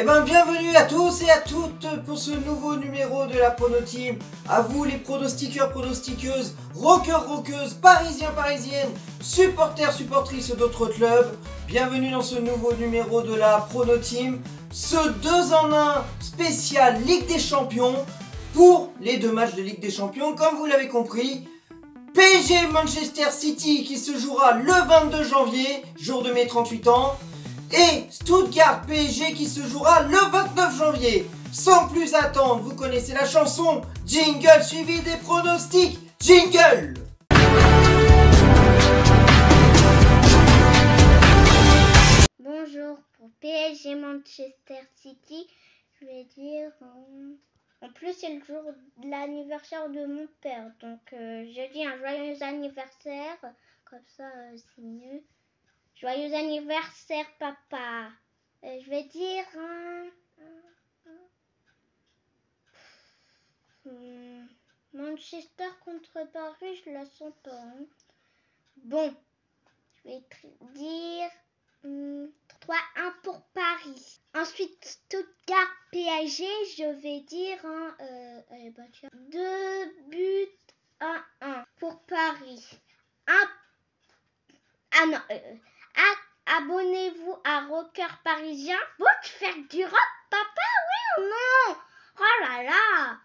bien, bienvenue à tous et à toutes pour ce nouveau numéro de la Prono Team. À vous les pronostiqueurs, pronostiqueuses, rockers, rockeuses, parisiens, parisiennes, supporters, supportrices d'autres clubs. Bienvenue dans ce nouveau numéro de la Prono Team. Ce 2 en 1 spécial Ligue des Champions pour les deux matchs de Ligue des Champions. Comme vous l'avez compris, PSG Manchester City qui se jouera le 22 janvier, jour de mes 38 ans. Et Stuttgart PSG qui se jouera le 29 janvier. Sans plus attendre, vous connaissez la chanson. Jingle suivi des pronostics. Jingle! Bonjour, pour PSG Manchester City, je vais dire... En plus, c'est le jour de l'anniversaire de mon père. Donc, je dis un joyeux anniversaire. Comme ça, c'est mieux. Joyeux anniversaire, papa. Je vais dire... Manchester contre Paris, je la sens pas. Hein. Bon, je vais dire... 3-1 pour Paris. Ensuite, Stuttgart PSG, je vais dire 2 buts à 1 pour Paris. Abonnez-vous à Rocker Parisien pour faire du rock, papa, oui ou non? Oh là là.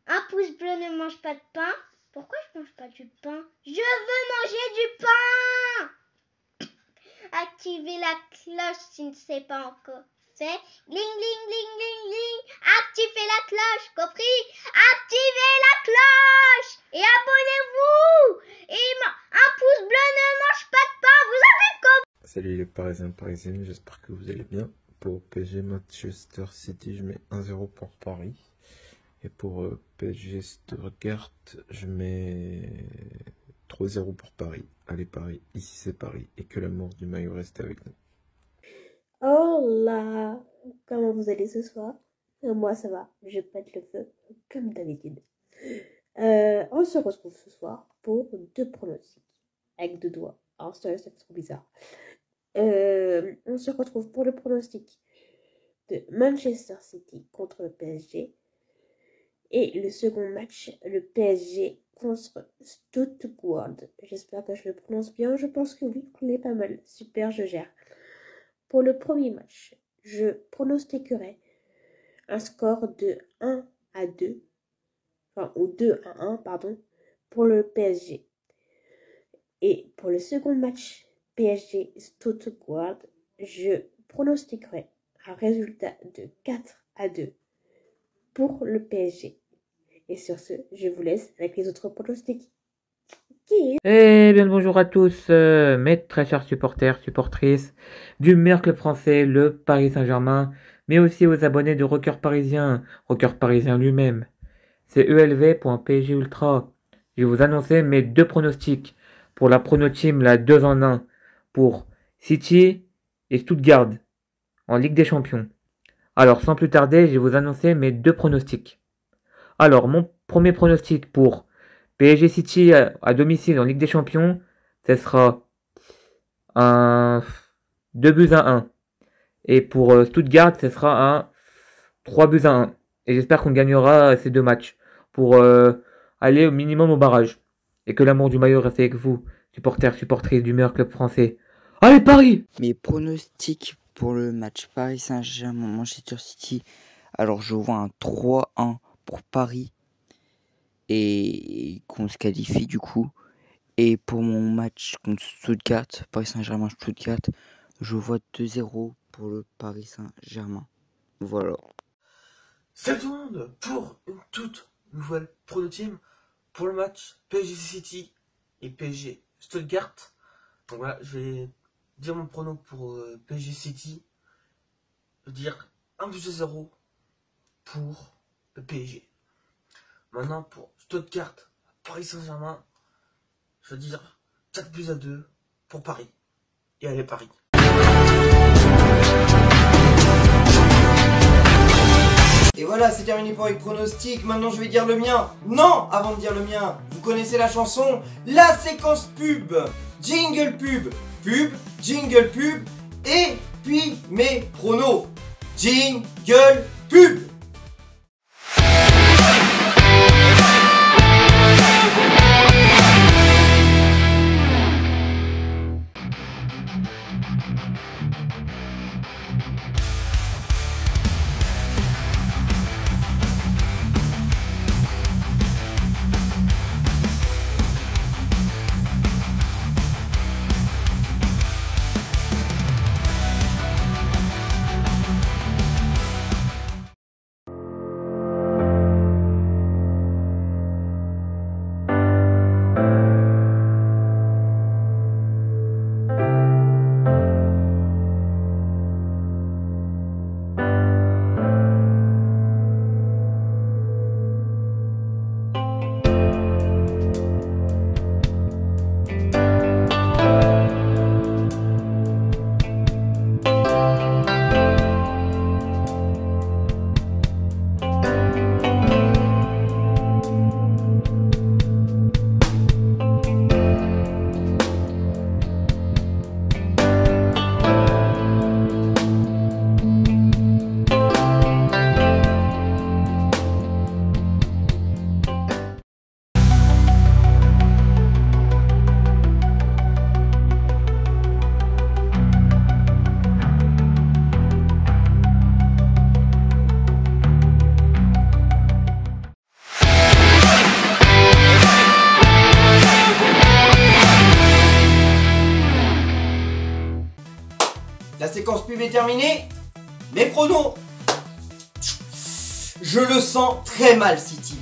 Un pouce bleu ne mange pas de pain. Pourquoi je mange pas du pain? Je veux manger du pain. Activez la cloche si ne c'est pas encore fait. Ling, ling, ling, ling, ling. Activez la cloche, compris? Activez la cloche et abonnez-vous. Et un pouce bleu ne mange pas de pain, vous avez compris? Salut les Parisiens, Parisiennes, j'espère que vous allez bien. Pour PSG Manchester City, je mets 1-0 pour Paris. Et pour PSG Stuttgart, je mets 3-0 pour Paris. Allez Paris, ici c'est Paris. Et que l'amour du maillot reste avec nous. Hola, comment vous allez ce soir? Moi ça va, je pète le feu comme d'habitude. On se retrouve ce soir pour deux pronostics avec deux doigts. Alors ça fait trop bizarre. On se retrouve pour le pronostic de Manchester City contre le PSG. Et le second match, le PSG contre Stuttgart. J'espère que je le prononce bien. Je pense que oui, on est pas mal. Super, je gère. Pour le premier match, je pronostiquerai un score de 1-2. Enfin, ou 2-1, pardon, pour le PSG. Et pour le second match, PSG Stuttgart, je pronostiquerai un résultat de 4-2 pour le PSG. Et sur ce, je vous laisse avec les autres pronostics. Eh bien bonjour à tous, mes très chers supporters, supportrices du meilleur club français, le Paris Saint-Germain, mais aussi aux abonnés de Rocker Parisien lui-même. C'est ELV.PSG Ultra. Je vais vous annoncer mes deux pronostics pour la Prono Team, la 2 en 1, pour City et Stuttgart en Ligue des Champions. Alors sans plus tarder, je vais vous annoncer mes deux pronostics. Alors mon premier pronostic pour PSG City à domicile en Ligue des Champions, ce sera un 2 buts à 1. Et pour Stuttgart, ce sera un 3 buts à 1. Et j'espère qu'on gagnera ces deux matchs pour aller au minimum au barrage. Et que l'amour du maillot reste avec vous, supporters, supportrices du meilleur club français. Allez Paris! Mes pronostics pour le match Paris Saint-Germain-Manchester City. Alors je vois un 3-1 pour Paris. Et qu'on se qualifie du coup. Et pour mon match contre Stuttgart, Paris Saint-Germain-Stuttgart, je vois 2-0 pour le Paris Saint-Germain. Voilà. Salut tout le monde pour une toute nouvelle Prono Team pour le match PSG City et PSG Stuttgart. Donc voilà, je vais dire mon prono pour PSG City. Je vais dire 1-0 pour le PSG. Maintenant pour Stuttgart, Paris Saint-Germain, je veux dire 4-2 pour Paris. Et allez Paris. Et voilà, c'est terminé pour les pronostics. Maintenant, je vais dire le mien. Non, avant de dire le mien, vous connaissez la chanson, la séquence pub. Jingle pub, pub, jingle pub. Et puis mes pronos. Jingle pub. La séquence pub est terminée. Mes pronos. Je le sens très mal, City.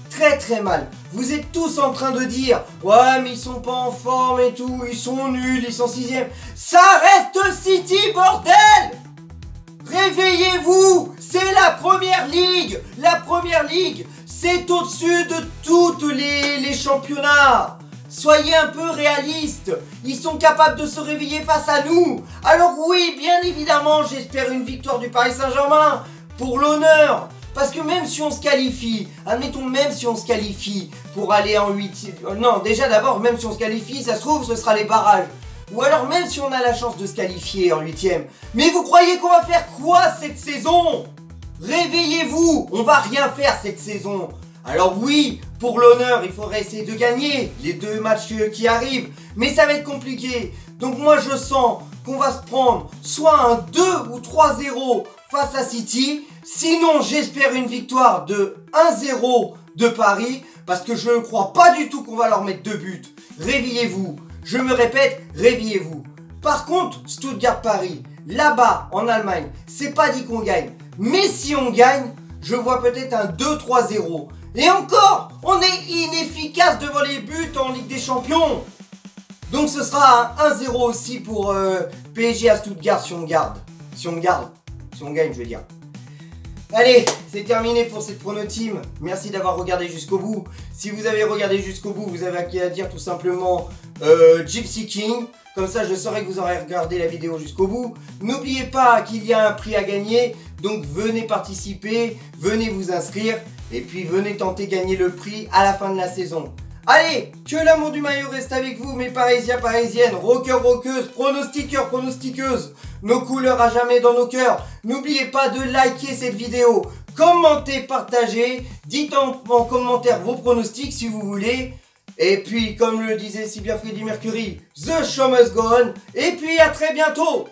Très mal. Vous êtes tous en train de dire ouais mais ils sont pas en forme et tout, ils sont nuls, ils sont 6e. Ça reste City, bordel! Réveillez-vous! C'est la première ligue! La première ligue, c'est au-dessus de tous les championnats! Soyez un peu réalistes. Ils sont capables de se réveiller face à nous. Alors oui, bien évidemment, j'espère une victoire du Paris Saint-Germain. Pour l'honneur. Parce que même si on se qualifie, admettons même si on se qualifie pour aller en 8e. Non, déjà d'abord, même si on se qualifie, ça se trouve, ce sera les barrages. Ou alors même si on a la chance de se qualifier en 8e. Mais vous croyez qu'on va faire quoi cette saison? Réveillez-vous. On va rien faire cette saison. Alors oui, pour l'honneur, il faudrait essayer de gagner les 2 matchs qui arrivent, mais ça va être compliqué. Donc moi je sens qu'on va se prendre soit un 2 ou 3-0 face à City, sinon j'espère une victoire de 1-0 de Paris, parce que je ne crois pas du tout qu'on va leur mettre 2 buts. Réveillez-vous, je me répète, réveillez-vous. Par contre, Stuttgart-Paris, là-bas en Allemagne, c'est pas dit qu'on gagne. Mais si on gagne, je vois peut-être un 2-3-0. Et encore, on est inefficace devant les buts en Ligue des Champions. Donc ce sera un 1-0 aussi pour PSG à Stuttgart si on garde. Si on gagne, je veux dire. Allez, c'est terminé pour cette prono team. Merci d'avoir regardé jusqu'au bout. Si vous avez regardé jusqu'au bout, vous avez qu'à dire tout simplement Gypsy King. Comme ça, je saurai que vous aurez regardé la vidéo jusqu'au bout. N'oubliez pas qu'il y a un prix à gagner. Donc venez participer, venez vous inscrire. Et puis venez tenter gagner le prix à la fin de la saison. Allez, que l'amour du maillot reste avec vous, mes Parisiens, Parisiennes, rockers, rockeuses, pronostiqueurs, pronostiqueuses, nos couleurs à jamais dans nos cœurs. N'oubliez pas de liker cette vidéo, commentez, partagez, dites en commentaire vos pronostics si vous voulez. Et puis, comme le disait si bien Freddie Mercury, the show must go on. Et puis à très bientôt.